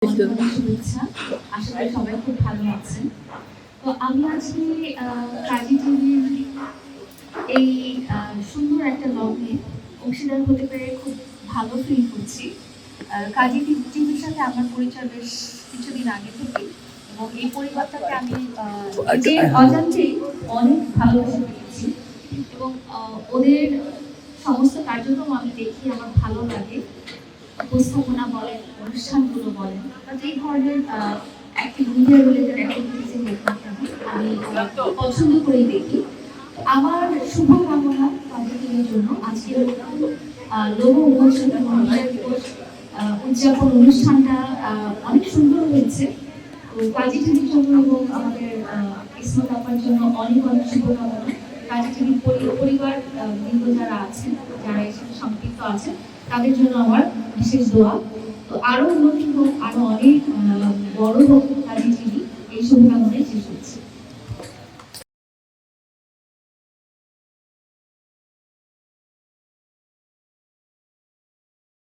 শুভেচ্ছা। আশা করি সবাই খুব ভালো আছেন। তো আমি আজকে কাজী টিভির এই সুন্দর একটা লগ্নে অংশীদার হতে পেরে খুব ভালো ফিল করছি। কাজী টিভির সাথে আমার পরিচয় বেশ কিছুদিন আগে থেকে, এবং এই পরিবারটাকে আমি নিজের অজান্তেই অনেক ভালোবেসে ফেলেছি, এবং ওদের সমস্ত কার্যক্রম আমি দেখি, আমার ভালো লাগে। উপস্থাপনা বলেন, অনুষ্ঠানগুলো বলেন, বা যেই ধরনের মিডিয়া রিলেটেড অ্যাক্টিভিটিসে হোক না কেন, আমি পছন্দ করেই দেখি। আমার শুভকামনা কাজের জন্য আজকের লোগো উন্মোচন এবং বিজয় দিবস উদযাপন অনুষ্ঠানটা অনেক সুন্দর হয়েছে। তো কাজী টিভির জন্য এবং আমাদের ইসমত আপার জন্য অনেক অনেক শুভকামনা। কাজী টিভির পরিবার বৃন্দ যারা আছেন, যারা এর সাথে সম্পৃক্ত আছেন, তাদের জন্য আমার বিশেষ দোয়া। তো আরো উন্নতি হোক, আরো